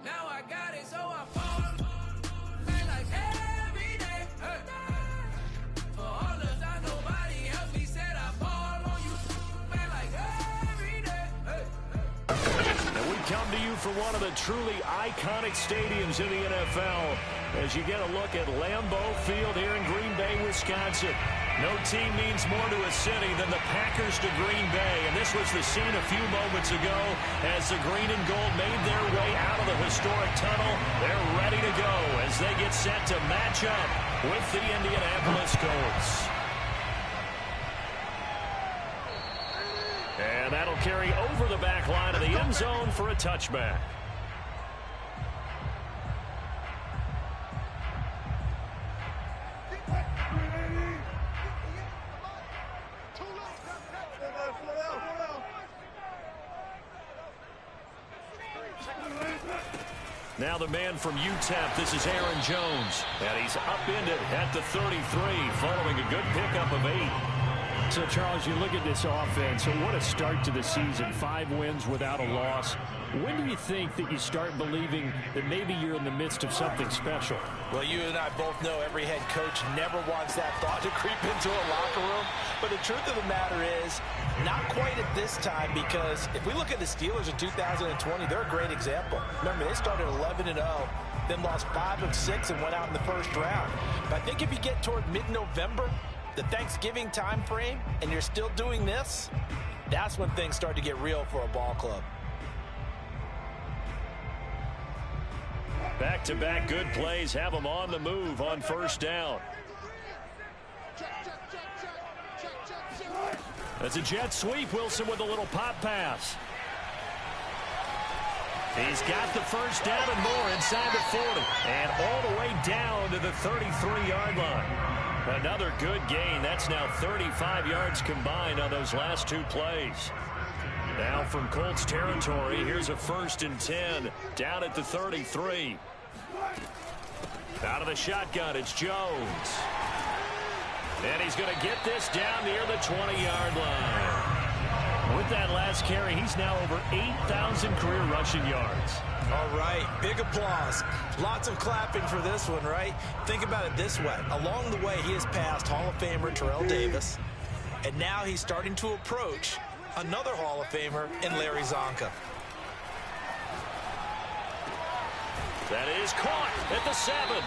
Now I got it, so I fall like every day. Hey. For all the time nobody helped me, said I fall on you, man, like every day. Hey. And we come to you from one of the truly iconic stadiums in the NFL as you get a look at Lambeau Field here in Green Bay, Wisconsin. No team means more to a city than the Packers to Green Bay, and this was the scene a few moments ago as the green and gold made their way out of the historic tunnel. They're ready to go as they get set to match up with the Indianapolis Colts. And that'll carry over the back line of the end zone for a touchback. Now the man from UTEP, this is Aaron Jones. And he's upended at the 33 following a good pickup of 8. So, Charles, you look at this offense, so what a start to the season. 5 wins without a loss. When do you think that you start believing that maybe you're in the midst of something special? Well, you and I both know every head coach never wants that thought to creep into a locker room. But the truth of the matter is, not quite at this time, because if we look at the Steelers in 2020, they're a great example. Remember, they started 11-0, then lost 5 of 6 and went out in the first round. But I think if you get toward mid-November, the Thanksgiving time frame, and you're still doing this, that's when things start to get real for a ball club. Back-to-back good plays have them on the move on first down. That's a jet sweep. Wilson with a little pop pass. He's got the first down and more inside the 40. And all the way down to the 33-yard line. Another good gain. That's now 35 yards combined on those last 2 plays. Now from Colts territory, here's a 1st and 10 down at the 33. Out of the shotgun, it's Jones. And he's going to get this down near the 20-yard line. With that last carry, he's now over 8,000 career rushing yards. All right, big applause. Lots of clapping for this one, right? Think about it this way. Along the way, he has passed Hall of Famer Terrell Davis, and now he's starting to approach another Hall of Famer in Larry Zonka. That is caught at the 7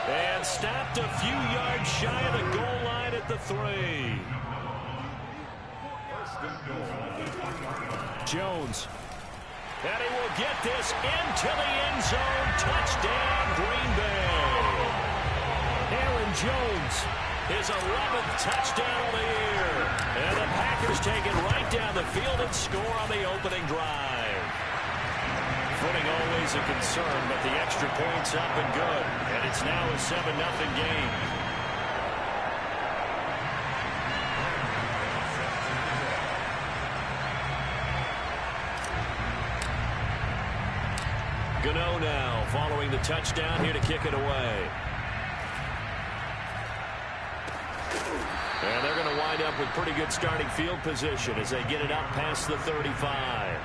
and stopped a few yards shy of the goal line at the 3. Jones. And he will get this into the end zone. Touchdown, Green Bay. Aaron Jones, his 11th touchdown of the year. And the Packers take it right down the field and score on the opening drive. Footing always a concern, but the extra point's up and good. And it's now a 7-0 game. Gano now following the touchdown here to kick it away. And they're going to wind up with pretty good starting field position as they get it up past the 35.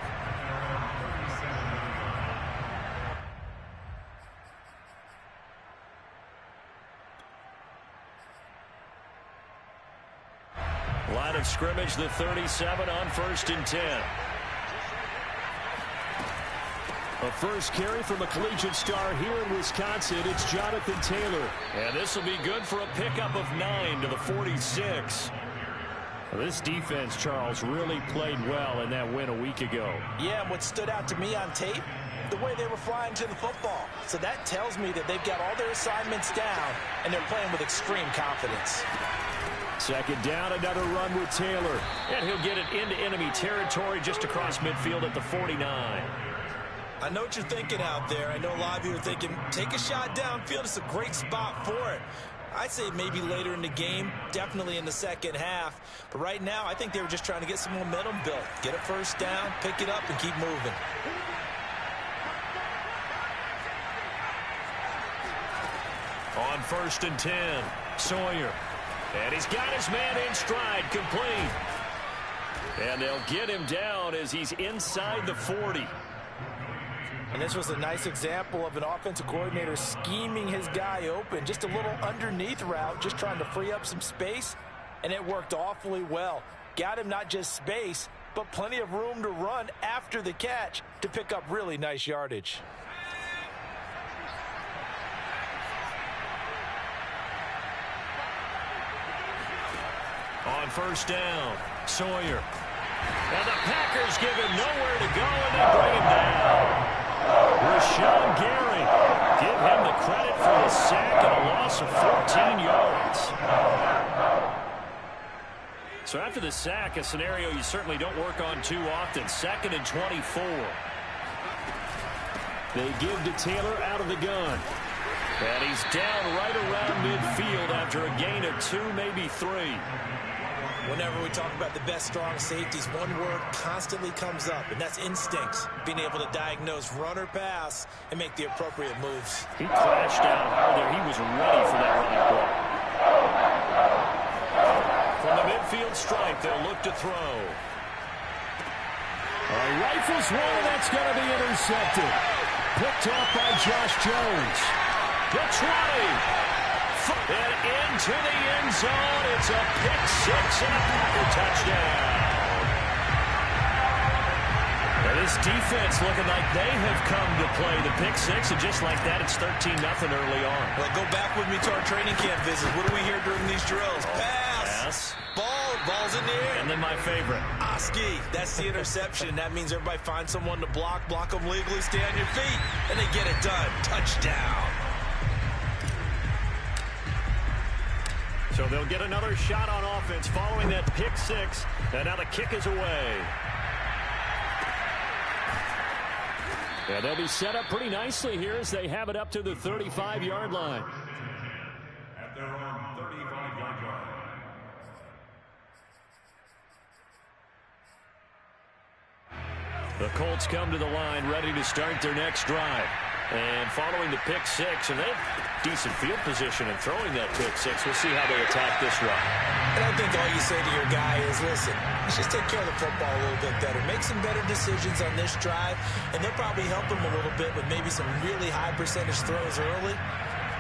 Line of scrimmage, the 37 on 1st and 10. A first carry from a collegiate star here in Wisconsin. It's Jonathan Taylor. And this will be good for a pickup of 9 to the 46. This defense, Charles, really played well in that win a week ago. Yeah, and what stood out to me on tape, the way they were flying to the football. So that tells me that they've got all their assignments down, and they're playing with extreme confidence. Second down, another run with Taylor. And he'll get it into enemy territory just across midfield at the 49. I know what you're thinking out there. I know a lot of you are thinking, take a shot downfield. It's a great spot for it. I'd say maybe later in the game, definitely in the second half. But right now, I think they were just trying to get some momentum built. Get a first down, pick it up, and keep moving. On 1st and 10, Sawyer. And he's got his man in stride, complete. And they'll get him down as he's inside the 40. And this was a nice example of an offensive coordinator scheming his guy open. Just a little underneath route, just trying to free up some space, and it worked awfully well. Got him not just space, but plenty of room to run after the catch to pick up really nice yardage. On first down, Sawyer. And the Packers give him nowhere to go, and they bring him down. Rashawn Gary, give him the credit for the sack and a loss of 14 yards. So after the sack, a scenario you certainly don't work on too often. 2nd and 24. They give to Taylor out of the gun. And he's down right around midfield after a gain of 2, maybe 3. Whenever we talk about the best strong safeties, one word constantly comes up, and that's instincts. Being able to diagnose run or pass and make the appropriate moves. He crashed out hard there. He was ready for that running play. From the midfield stripe, they'll look to throw. Rifles one, that's going to be intercepted. Picked off by Josh Jones. The 20. And into the end zone. It's a pick-6 and a Packer touchdown. Now this defense looking like they have come to play the pick-6, and just like that, it's 13-0 early on. Well, go back with me to our training camp visit. What do we hear during these drills? Pass. Ball's in the air. And then my favorite. Oski, that's the interception. That means everybody finds someone to block them legally, stay on your feet, and they get it done. Touchdown. So they'll get another shot on offense following that pick-6, and now the kick is away. Yeah, they'll be set up pretty nicely here as they have it up to the 35-yard line. At their own 35-yard line. The Colts come to the line ready to start their next drive. And following the pick-6, and they have decent field position in throwing that pick-6. We'll see how they attack this run. And I think all you say to your guy is, listen, let's just take care of the football a little bit better. Make some better decisions on this drive, and they'll probably help him a little bit with maybe some really high percentage throws early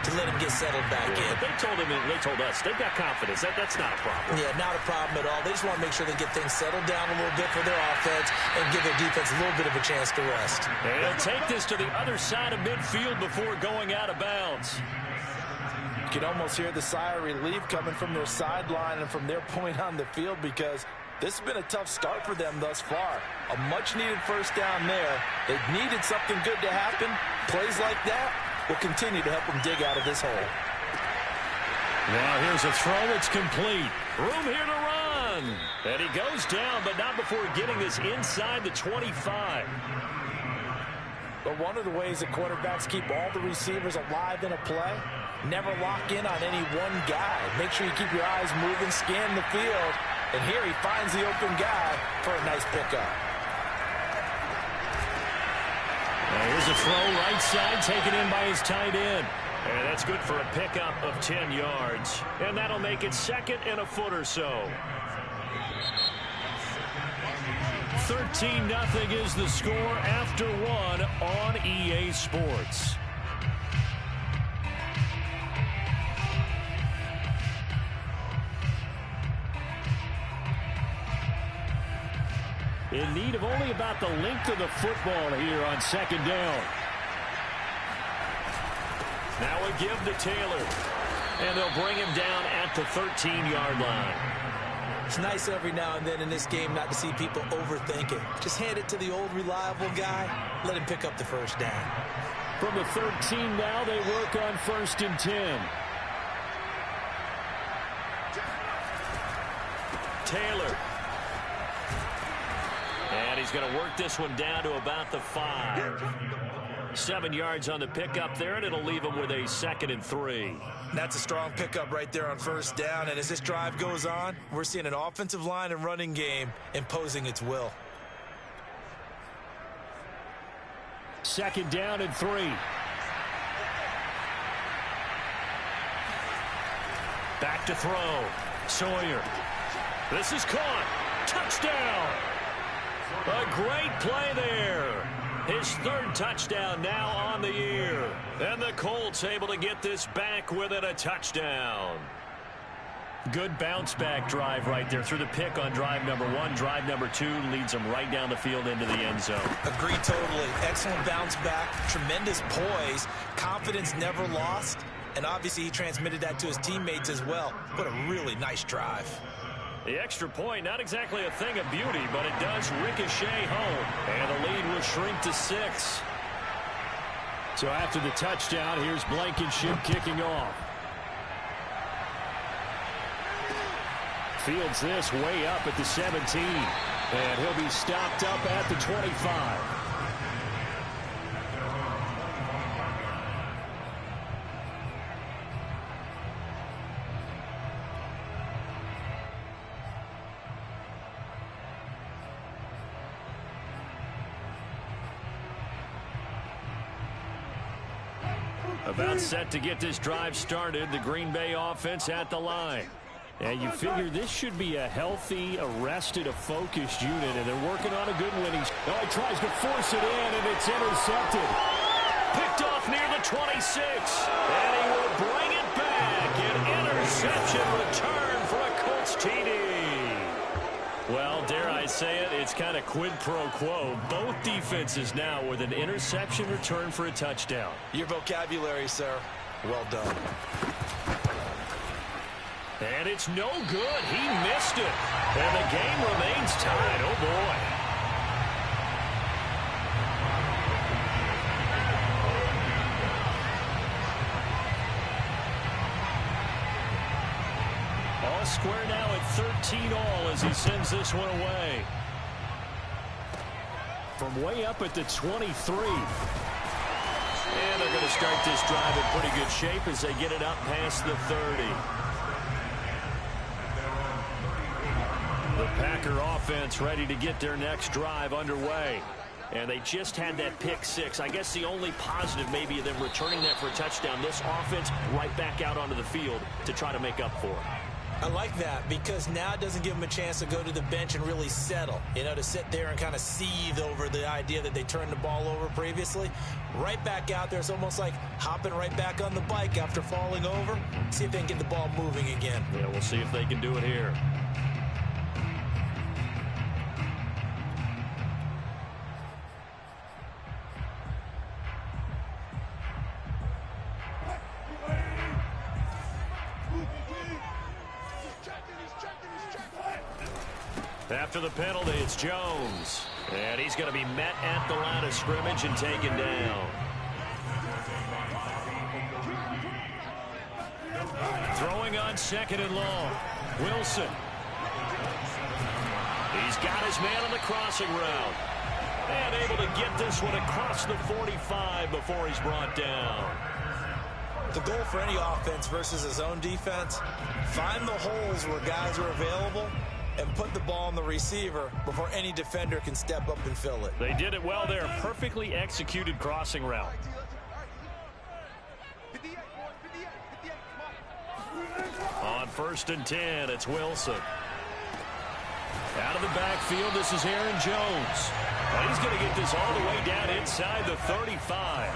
to let him get settled back in. But they told us they've got confidence. That's not a problem. Yeah, not a problem at all. They just want to make sure they get things settled down a little bit for their offense and give their defense a little bit of a chance to rest. And they'll take this to the other side of midfield before going out of bounds. You can almost hear the sigh of relief coming from their sideline and from their point on the field, because this has been a tough start for them thus far. A much-needed first down there. They needed something good to happen. Plays like that will continue to help them dig out of this hole. Now here's a throw. It's complete. Room here to run. And he goes down, but not before getting this inside the 25. But one of the ways that quarterbacks keep all the receivers alive in a play, never lock in on any one guy. Make sure you keep your eyes moving, scan the field. And here he finds the open guy for a nice pickup. Here's a throw right side, taken in by his tight end. And that's good for a pickup of 10 yards. And that'll make it 2nd and a foot or so. 13-0 is the score after 1 on EA Sports. In need of only about the length of the football here on 2nd down. Now a give to Taylor. And they'll bring him down at the 13-yard line. It's nice every now and then in this game not to see people overthink it. Just hand it to the old reliable guy. Let him pick up the first down. From the 13 now, they work on 1st and 10. Taylor. And he's going to work this one down to about the 5. 7 yards on the pickup there, and it'll leave him with a 2nd and 3. That's a strong pickup right there on first down. And as this drive goes on, we're seeing an offensive line and running game imposing its will. 2nd down and 3. Back to throw. Sawyer. This is caught. Touchdown. A great play there. His third touchdown now on the year. And the Colts able to get this back within a touchdown. Good bounce-back drive right there through the pick on drive number 1. Drive number 2 leads them right down the field into the end zone. Agreed totally. Excellent bounce back, tremendous poise, confidence never lost, and obviously he transmitted that to his teammates as well. What a really nice drive. The extra point, not exactly a thing of beauty, but it does ricochet home. And the lead will shrink to 6. So after the touchdown, here's Blankenship kicking off. Fields this way up at the 17. And he'll be stopped up at the 25. About set to get this drive started. The Green Bay offense at the line. And you figure this should be a healthy, arrested, a focused unit, and they're working on a good winning. Oh, he tries to force it in, and it's intercepted. Picked off near the 26, and he will bring it back. An interception return for a Colts TD. Well, dare I say it, it's kind of quid pro quo. Both defenses now with an interception return for a touchdown. Your vocabulary, sir. Well done. And it's no good. He missed it. And the game remains tied. Oh, boy. All square now at 13 all as he sends this one away. From way up at the 23. And they're going to start this drive in pretty good shape as they get it up past the 30. The Packer offense ready to get their next drive underway. And they just had that pick 6. I guess the only positive maybe of them returning that for a touchdown. This offense right back out onto the field to try to make up for it. I like that because now it doesn't give them a chance to go to the bench and really settle. You know, to sit there and kind of seethe over the idea that they turned the ball over previously. Right back out there. It's almost like hopping right back on the bike after falling over. See if they can get the ball moving again. Yeah, we'll see if they can do it here. After the penalty, it's Jones. And he's going to be met at the line of scrimmage and taken down. Throwing on 2nd and long. Wilson. He's got his man on the crossing route. And able to get this one across the 45 before he's brought down. The goal for any offense versus his own defense, find the holes where guys are available and put the ball on the receiver before any defender can step up and fill it. They did it well there. Perfectly executed crossing route. On 1st and 10, it's Wilson. Out of the backfield, this is Aaron Jones. And he's going to get this all the way down inside the 35.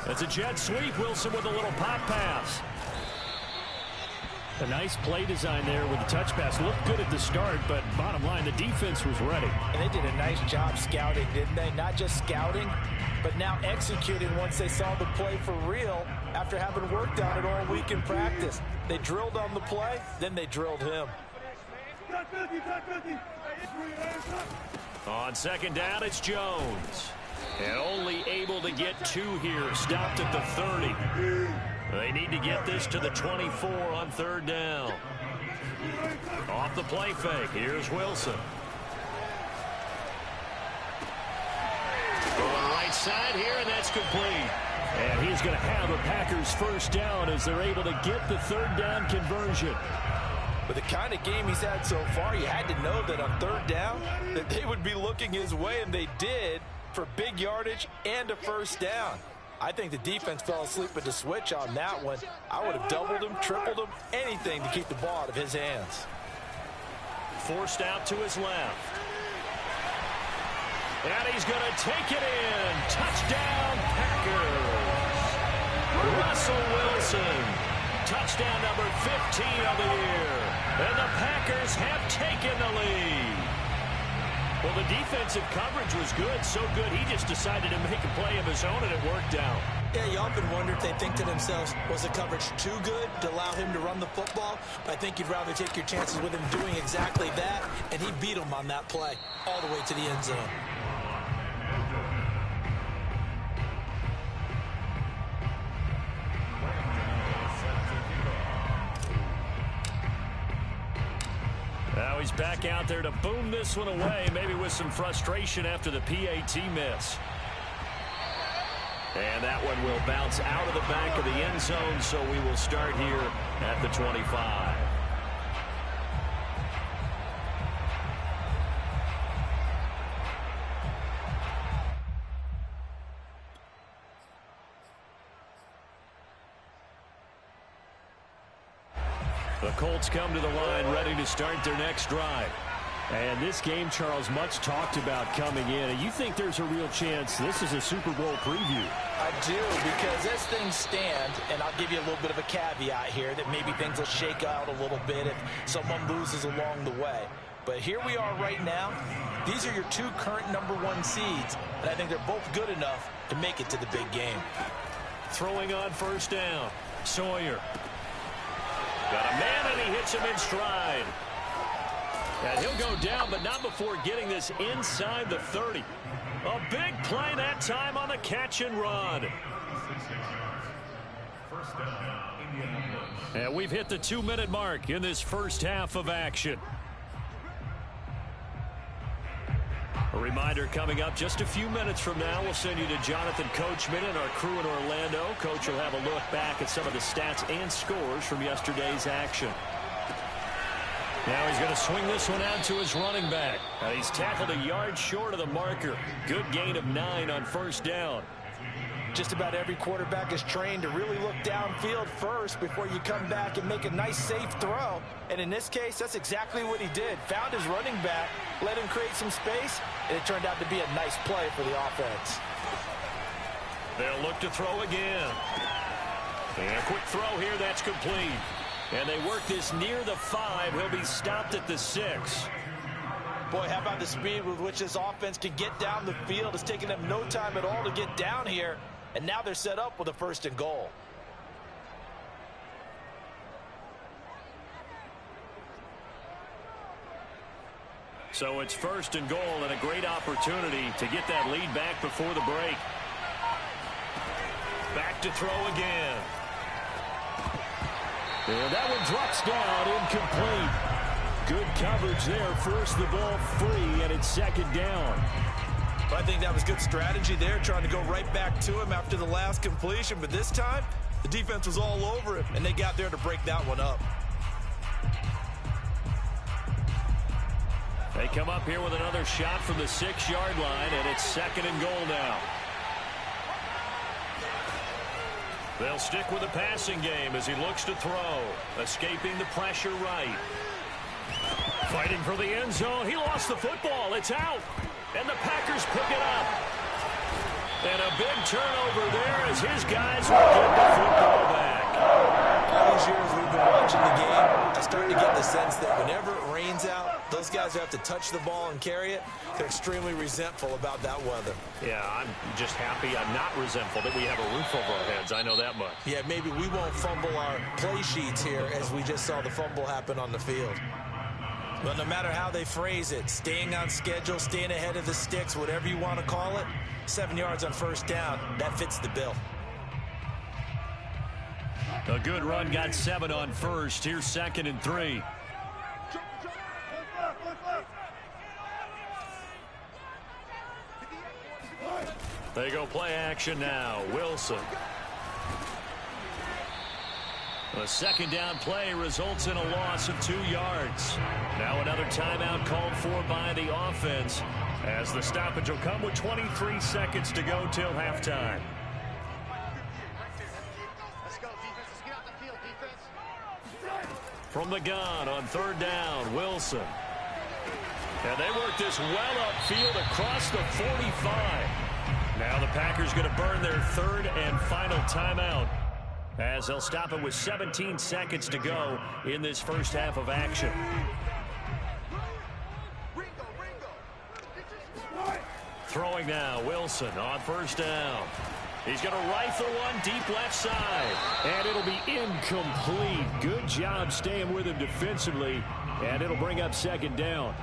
That's a jet sweep. Wilson with a little pop pass. A nice play design there with the touch pass. Looked good at the start, but bottom line, the defense was ready. And they did a nice job scouting, didn't they? Not just scouting, but now executing once they saw the play for real after having worked on it all week in practice. They drilled on the play, then they drilled him. On 2nd down, it's Jones. And only able to get 2 here. Stopped at the 30. They need to get this to the 24 on 3rd down. Off the play fake. Here's Wilson. Going right side here, and that's complete. And he's going to have a Packers 1st down as they're able to get the 3rd down conversion. With the kind of game he's had so far, you had to know that on 3rd down that they would be looking his way, and they did, for big yardage and a 1st down. I think the defense fell asleep at the switch on that one. I would have doubled him, tripled him, anything to keep the ball out of his hands. forced out to his left. And he's going to take it in. Touchdown, Packers. Russell Wilson. Touchdown number 15 of the year. And the Packers have taken the lead. Well, the defensive coverage was good, so good he just decided to make a play of his own, and it worked out. Yeah, you often wonder if they think to themselves, was the coverage too good to allow him to run the football? I think you'd rather take your chances with him doing exactly that, and he beat him on that play all the way to the end zone. Now he's back out there to boom this one away, maybe with some frustration after the PAT miss. And that one will bounce out of the back of the end zone, so we will start here at the 25. The Colts come to the line ready to start their next drive. And this game, Charles, much talked about coming in. And you think there's a real chance this is a Super Bowl preview? I do, because as things stand, and I'll give you a little bit of a caveat here, that maybe things will shake out a little bit if someone loses along the way. But here we are right now. These are your two current #1 seeds, and I think they're both good enough to make it to the big game. Throwing on first down. Sawyer. Got a man, and he hits him in stride. And he'll go down, but not before getting this inside the 30. A big play that time on the catch and run. And we've hit the 2-minute mark in this first half of action. A reminder coming up just a few minutes from now, we'll send you to Jonathan Coachman and our crew in Orlando. Coach will have a look back at some of the stats and scores from yesterday's action. Now he's going to swing this one out to his running back. He's tackled a yard short of the marker. Good gain of 9 on first down. Just about every quarterback is trained to really look downfield first before you come back and make a nice, safe throw. And in this case, that's exactly what he did. Found his running back, let him create some space, and it turned out to be a nice play for the offense. They'll look to throw again. And a quick throw here, that's complete. And they work this near the 5. He'll be stopped at the 6. Boy, how about the speed with which this offense can get down the field? It's taken them no time at all to get down here. And now they're set up with a 1st and goal. So it's 1st and goal, and a great opportunity to get that lead back before the break. Back to throw again. And that one drops down, incomplete. Good coverage there, forced the ball free, and it's 2nd down. I think that was good strategy there, trying to go right back to him after the last completion. But this time, the defense was all over him, and they got there to break that one up. They come up here with another shot from the 6-yard line, and it's 2nd and goal now. They'll stick with the passing game as he looks to throw. Escaping the pressure right. Fighting for the end zone. He lost the football. It's out. And the Packers pick it up. And a big turnover there as his guys will get the football back. All these years we've been watching the game, I start to get the sense that whenever it rains out, those guys who have to touch the ball and carry it, they're extremely resentful about that weather. Yeah, I'm just happy I'm not resentful that we have a roof over our heads. I know that much. Yeah, maybe we won't fumble our play sheets here as we just saw the fumble happen on the field. But no matter how they phrase it, staying on schedule, staying ahead of the sticks, whatever you want to call it, 7 yards on first down, that fits the bill. A good run, got 7 on first. Here's 2nd and 3. They go play action now. Wilson. A 2nd down play results in a loss of 2 yards. Now another timeout called for by the offense as the stoppage will come with 23 seconds to go till halftime. Let's go, defense. Let's get out the field, defense. From the gun on 3rd down, Wilson. And they work this well upfield across the 45. Now the Packers going to burn their third and final timeout, as they'll stop it with 17 seconds to go in this first half of action. Throwing now, Wilson on first down. He's going to rifle one deep left side. And it'll be incomplete. Good job staying with him defensively. And it'll bring up second down.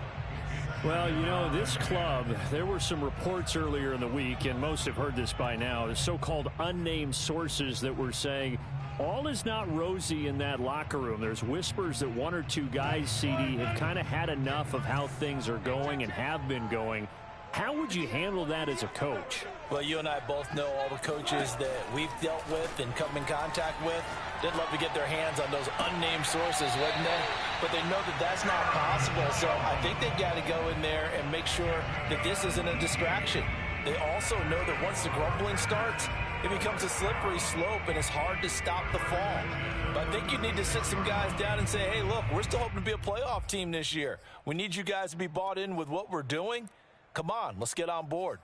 Well, you know, this club, there were some reports earlier in the week, and most have heard this by now, the so-called unnamed sources that were saying all is not rosy in that locker room. There's whispers that one or two guys, CD, have kind of had enough of how things are going and have been going. How would you handle that as a coach? Well, you and I both know all the coaches that we've dealt with and come in contact with. They'd love to get their hands on those unnamed sources, wouldn't they? But they know that that's not possible, so I think they've got to go in there and make sure that this isn't a distraction. They also know that once the grumbling starts, it becomes a slippery slope, and it's hard to stop the fall. But I think you need to sit some guys down and say, hey, look, we're still hoping to be a playoff team this year. We need you guys to be bought in with what we're doing. Come on, let's get on board.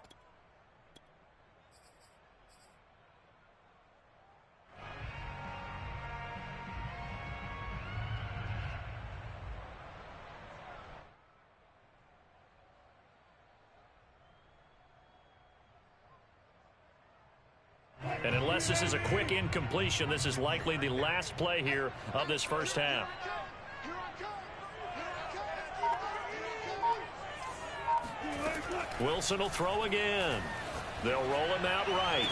And unless this is a quick incompletion, this is likely the last play here of this first half. Wilson will throw again. They'll roll him out right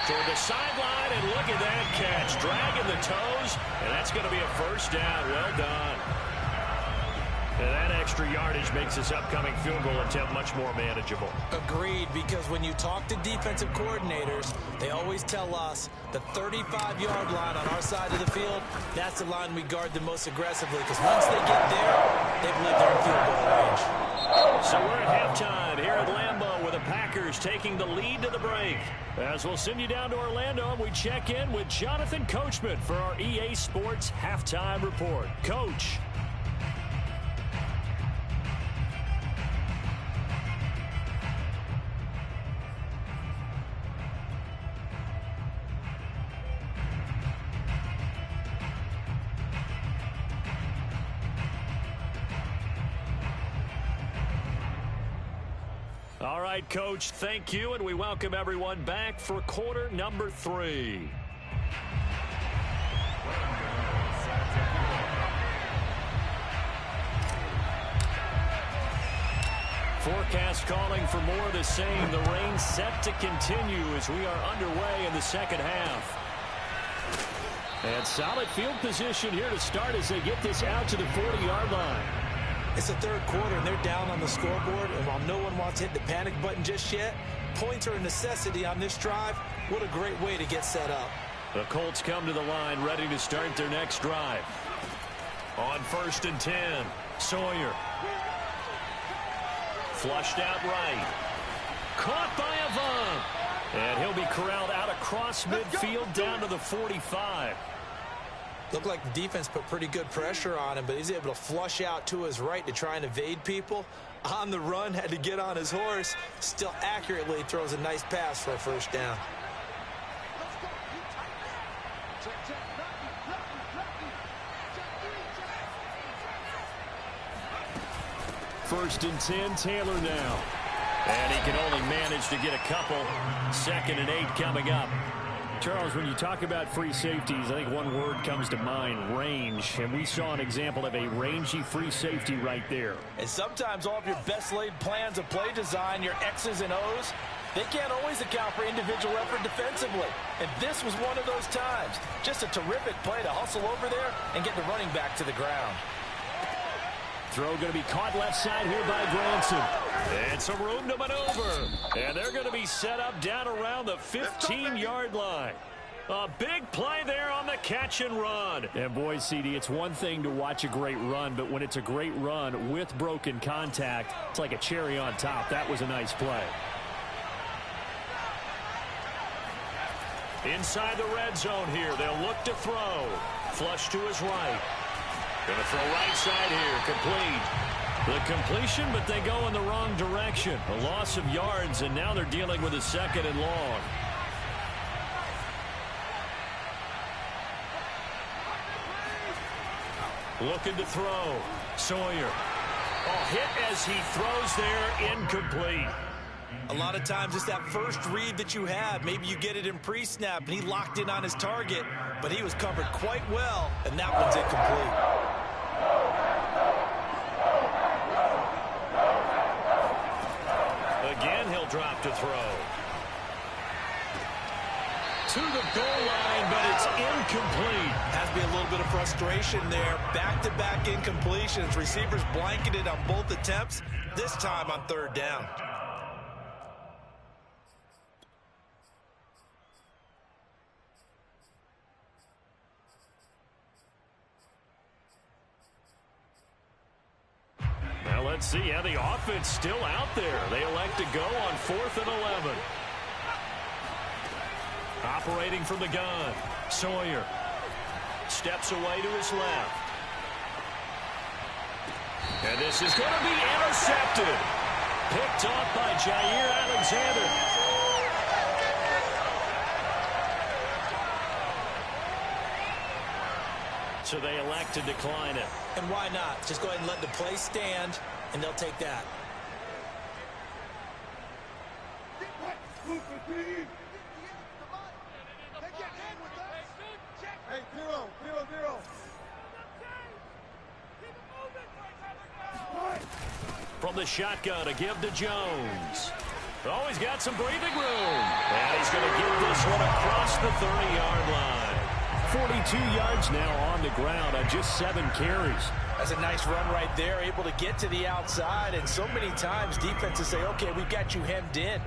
toward the sideline, and look at that catch, dragging the toes, and that's going to be a first down. Well done. And that extra yardage makes this upcoming field goal attempt much more manageable. Agreed, because when you talk to defensive coordinators, they always tell us the 35-yard line on our side of the field, that's the line we guard the most aggressively, because once they get there, they believe they're in field goal range. So we're at halftime here at Lambeau with the Packers taking the lead to the break. As we'll send you down to Orlando, and we check in with Jonathan Coachman for our EA Sports Halftime Report. Coach. All right, Coach, thank you, and we welcome everyone back for quarter number 3. Forecast calling for more of the same. The rain set to continue as we are underway in the second half. And solid field position here to start as they get this out to the 40-yard line. It's the third quarter, and they're down on the scoreboard, and while no one wants to hit the panic button just yet, points are a necessity on this drive. What a great way to get set up. The Colts come to the line ready to start their next drive. On 1st and 10, Sawyer. Flushed out right. Caught by Avant. And he'll be corralled out across midfield down to the 45. Looked like the defense put pretty good pressure on him, but he's able to flush out to his right to try and evade people. On the run, had to get on his horse. Still accurately throws a nice pass for a first down. First and 10, Taylor now. And he can only manage to get a couple. 2nd and 8 coming up. Charles, when you talk about free safeties, I think one word comes to mind, range. And we saw an example of a rangy free safety right there. And sometimes all of your best laid plans of play design, your X's and O's, they can't always account for individual effort defensively. And this was one of those times. Just a terrific play to hustle over there and get the running back to the ground. Throw going to be caught left side here by Granson. And some room to maneuver. And they're going to be set up down around the 15-yard line. A big play there on the catch and run. And boy, CD, it's one thing to watch a great run, but when it's a great run with broken contact, it's like a cherry on top. That was a nice play. Inside the red zone here. They'll look to throw. Flush to his right. Going to throw right side here. Complete. The completion, but they go in the wrong direction. A loss of yards, and now they're dealing with a 2nd and long. Looking to throw. Sawyer. Oh, hit as he throws there, incomplete. A lot of times it's that first read that you have. Maybe you get it in pre-snap, and he locked in on his target, but he was covered quite well, and that one's incomplete. Again, he'll drop to throw. To the goal line, but it's incomplete. Has to be a little bit of frustration there. Back-to-back incompletions. Receivers blanketed on both attempts, this time on 3rd down. Now let's see how the offense still out there. They elect to go on 4th and 11. Operating from the gun. Sawyer steps away to his left. And this is going to be intercepted. Picked off by Jair Alexander. So they elect to decline it. And why not? Just go ahead and let the play stand, and they'll take that. From the shotgun, a give to Jones. Oh, he's got some breathing room. And he's going to get this one across the 30-yard line. 42 yards now on the ground on just 7 carries. That's a nice run right there, able to get to the outside. And so many times defenses say, okay, we've got you hemmed in.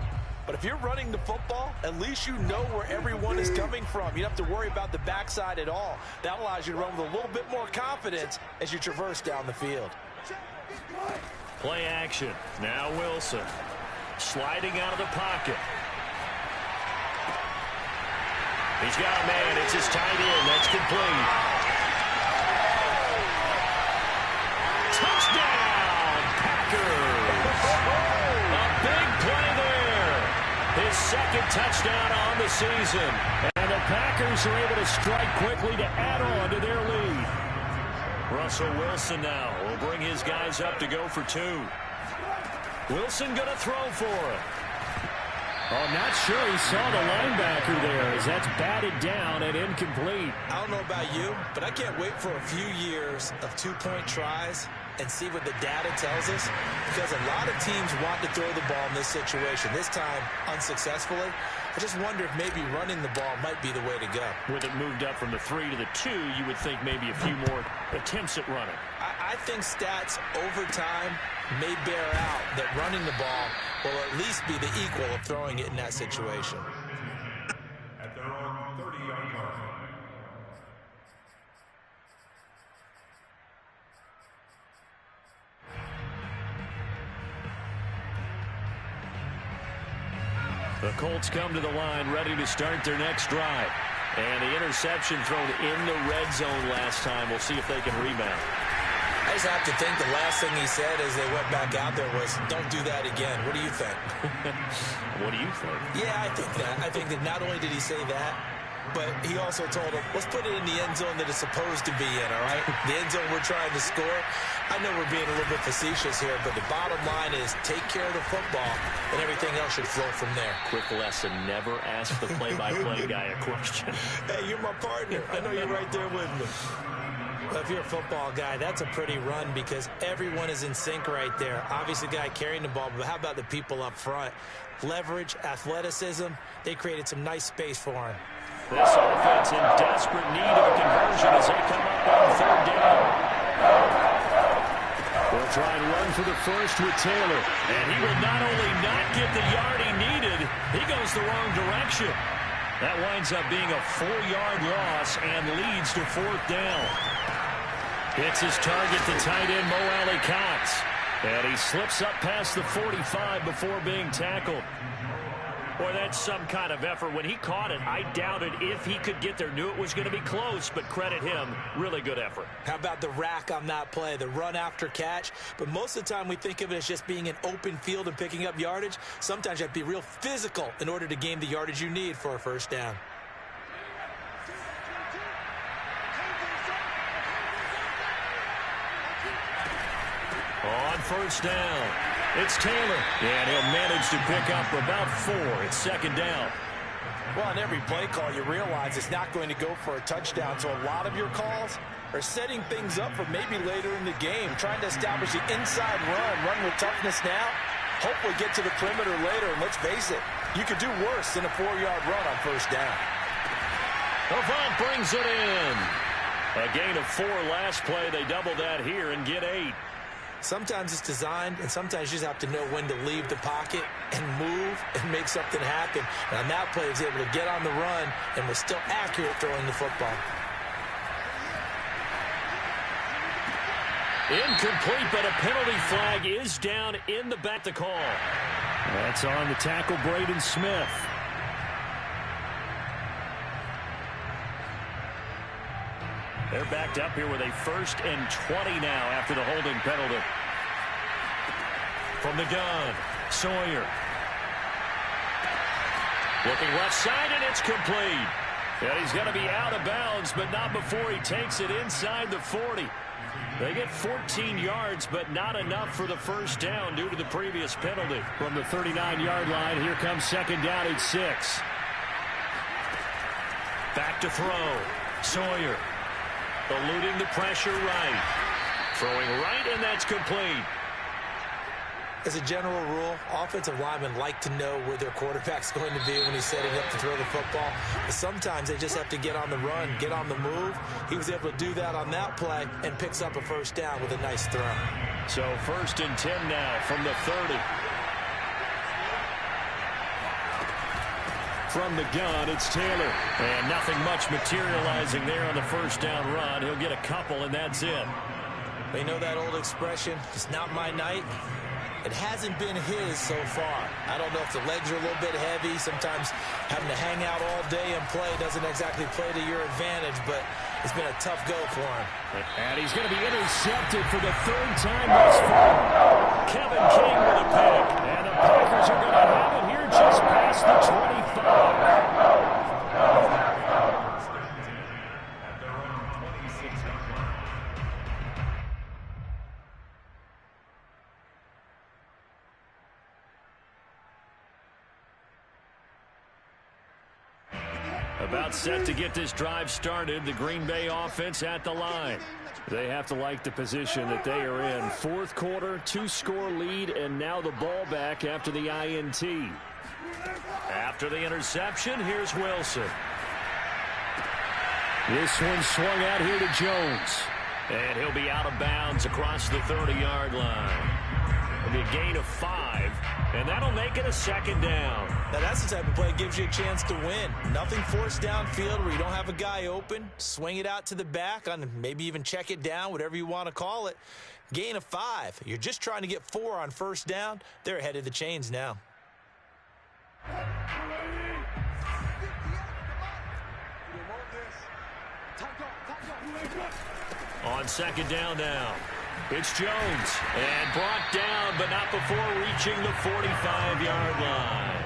But if you're running the football, at least you know where everyone is coming from. You don't have to worry about the backside at all. That allows you to run with a little bit more confidence as you traverse down the field. Play action. Now Wilson. Sliding out of the pocket. He's got a man. It's his tight end. That's complete. Touchdown, Packers. A big play there. His 2nd touchdown on the season. And the Packers are able to strike quickly to add on to their lead. Russell Wilson now will bring his guys up to go for 2. Wilson going to throw for it. Oh, I'm not sure he saw the linebacker there as that's batted down and incomplete. I don't know about you, but I can't wait for a few years of 2-point tries and see what the data tells us, because a lot of teams want to throw the ball in this situation. This time, unsuccessfully. I just wonder if maybe running the ball might be the way to go. With it moved up from the 3 to the 2, you would think maybe a few more attempts at running. I think stats over time may bear out that running the ball will at least be the equal of throwing it in that situation. At their own 30-yard line. The Colts come to the line ready to start their next drive. And the interception thrown in the red zone last time. We'll see if they can rebound. I just have to think the last thing he said as they went back out there was, don't do that again. What do you think? What do you think? Yeah, I think that. I think that not only did he say that, but he also told him, let's put it in the end zone that it's supposed to be in, all right? The end zone we're trying to score. I know we're being a little bit facetious here, but the bottom line is take care of the football, and everything else should flow from there. Quick lesson, never ask the play-by-play guy a question. Hey, you're my partner. I know you're right there with me. Well, if you're a football guy, that's a pretty run because everyone is in sync right there. Obviously, the guy carrying the ball, but how about the people up front? Leverage, athleticism, they created some nice space for him. This offense in desperate need of a conversion as they come up on 3rd down. They'll try and run for the first with Taylor. And he will not only not get the yard he needed, he goes the wrong direction. That winds up being a 4-yard loss and leads to 4th down. It's his target, the tight end, Mo Alley-Cox. And he slips up past the 45 before being tackled. Boy, that's some kind of effort. When he caught it, I doubted if he could get there. Knew it was going to be close, but credit him. Really good effort. How about the rack on that play, the run after catch? But most of the time we think of it as just being an open field and picking up yardage. Sometimes you have to be real physical in order to gain the yardage you need for a first down. On first down, it's Taylor, and he'll manage to pick up about 4. It's second down. Well, on every play call, you realize it's not going to go for a touchdown, so a lot of your calls are setting things up for maybe later in the game, trying to establish the inside run with toughness now, hopefully get to the perimeter later, and let's face it, you could do worse than a 4-yard run on first down. Avant brings it in. A gain of 4 last play. They double that here and get 8. Sometimes it's designed, and sometimes you just have to know when to leave the pocket and move and make something happen. And on that play, he was able to get on the run and was still accurate throwing the football. Incomplete, but a penalty flag is down in the back to call. That's on the tackle, Braden Smith. They're backed up here with a 1st and 20 now after the holding penalty. From the gun, Sawyer. Looking left side, and it's complete. Yeah, he's going to be out of bounds, but not before he takes it inside the 40. They get 14 yards, but not enough for the first down due to the previous penalty. From the 39-yard line, here comes second down at 6. Back to throw. Sawyer. Eluding the pressure right. Throwing right, and that's complete. As a general rule, offensive linemen like to know where their quarterback's going to be when he's setting up to throw the football. But sometimes they just have to get on the run, get on the move. He was able to do that on that play and picks up a first down with a nice throw. So 1st and 10 now from the 30. From the gun, it's Taylor. And nothing much materializing there on the first down run. He'll get a couple, and that's it. They know that old expression, it's not my night. It hasn't been his so far. I don't know if the legs are a little bit heavy. Sometimes having to hang out all day and play doesn't exactly play to your advantage, but it's been a tough go for him. And he's going to be intercepted for the 3rd time thus far. Kevin King with a pick. And the Packers are going to have it here just past the 25. About set to get this drive started. The Green Bay offense at the line. They have to like the position that they are in. 4th quarter, 2-score lead, and now the ball back after the INT. After the interception, here's Wilson. This one swung out here to Jones. And he'll be out of bounds across the 30-yard line. It'll be a gain of 5, and that'll make it a second down. Now that's the type of play that gives you a chance to win. Nothing forced downfield where you don't have a guy open. Swing it out to the back, on maybe even check it down, whatever you want to call it. Gain of 5. You're just trying to get 4 on first down. They're ahead of the chains now. On second down now, it's Jones. And brought down, but not before reaching the 45-yard line.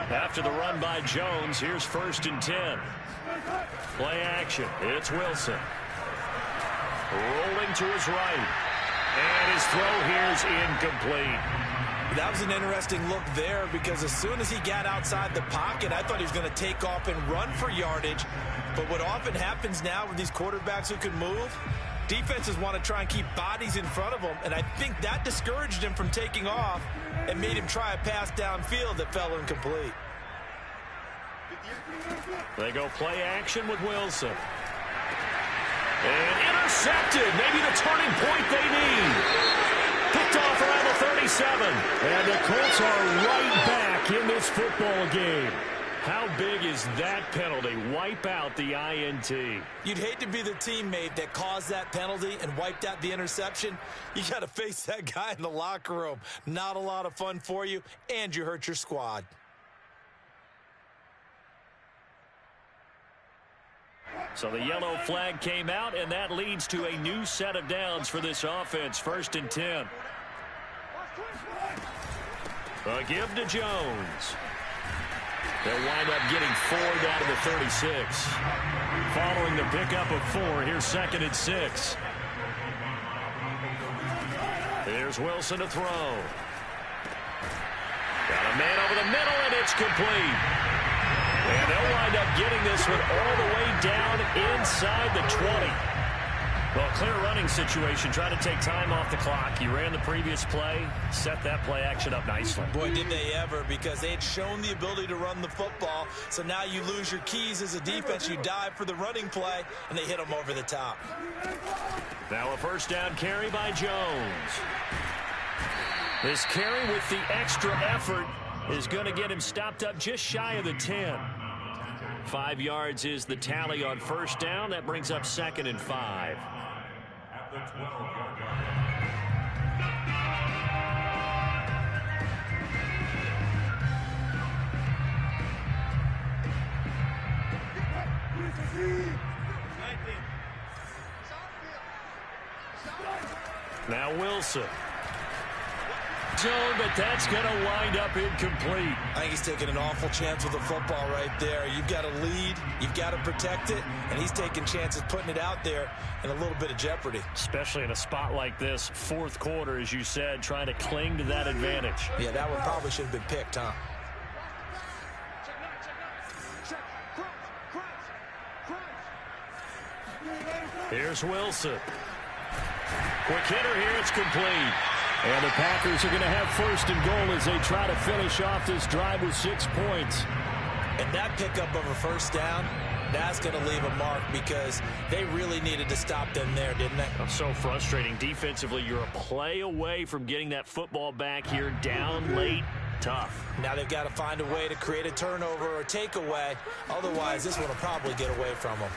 After the run by Jones, here's 1st and 10. Play action. It's Wilson. Rolling to his right. And his throw here's incomplete. That was an interesting look there because as soon as he got outside the pocket, I thought he was going to take off and run for yardage. But what often happens now with these quarterbacks who can move, defenses want to try and keep bodies in front of them, and I think that discouraged him from taking off and made him try a pass downfield that fell incomplete. They go play action with Wilson. And intercepted. Maybe the turning point they need. Picked off around the 37. And the Colts are right back in this football game. How big is that penalty? Wipe out the INT. You'd hate to be the teammate that caused that penalty and wiped out the interception. You got to face that guy in the locker room. Not a lot of fun for you, and you hurt your squad. So the yellow flag came out, and that leads to a new set of downs for this offense. 1st and 10. A give to Jones. They'll wind up getting 4 down to the 36. Following the pickup of 4, here's 2nd and 6. Here's Wilson to throw. Got a man over the middle, and it's complete. And they'll wind up getting this one all the way down inside the 20. Well, clear running situation. Try to take time off the clock. He ran the previous play, set that play action up nicely. Boy, did they ever, because they had shown the ability to run the football. So now you lose your keys as a defense. You dive for the running play, and they hit them over the top. Now a 1st down carry by Jones. This carry with the extra effort is going to get him stopped up just shy of the 10. 5 yards is the tally on 1st down. That brings up 2nd and 5. At the 12-yard line. Now Wilson. Zone, but that's going to wind up incomplete. I think he's taking an awful chance with the football right there. You've got to lead, you've got to protect it, and he's taking chances putting it out there in a little bit of jeopardy. Especially in a spot like this, 4th quarter, as you said, trying to cling to that advantage. Yeah, that one probably should have been picked, huh? Here's Wilson. Quick hitter here, it's complete. And the Packers are going to have 1st and goal as they try to finish off this drive with 6 points. And that pickup of a 1st down, that's going to leave a mark because they really needed to stop them there, didn't they? So frustrating. Defensively, you're a play away from getting that football back here down late. Tough. Now they've got to find a way to create a turnover or takeaway. Otherwise, this one will probably get away from them.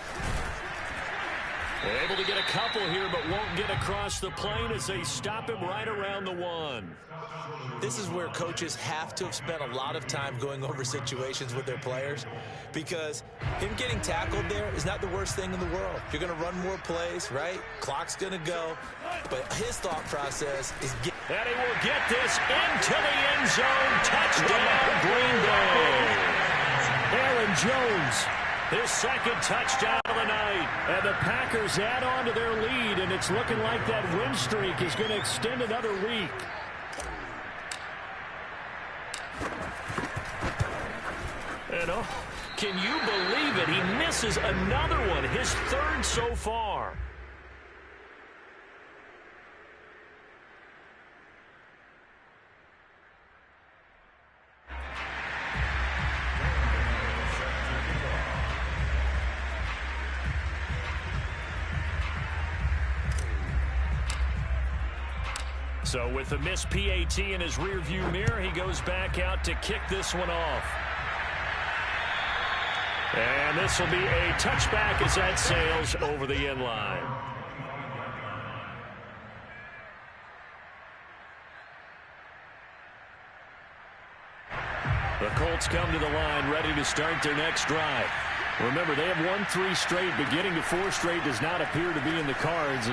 They're able to get a couple here, but won't get across the plane as they stop him right around the 1. This is where coaches have to have spent a lot of time going over situations with their players, because him getting tackled there is not the worst thing in the world. You're going to run more plays, right? Clock's going to go. But his thought process is get. And he will get this into the end zone. Touchdown, Green Bay. Aaron Jones. His 2nd touchdown of the night. And the Packers add on to their lead, and it's looking like that win streak is going to extend another week. And can you believe it? He misses another one, his 3rd so far. So with the missed PAT in his rearview mirror, he goes back out to kick this one off. And this will be a touchback as that sails over the end line. The Colts come to the line ready to start their next drive. Remember, they have won 3 straight, but getting to 4 straight does not appear to be in the cards.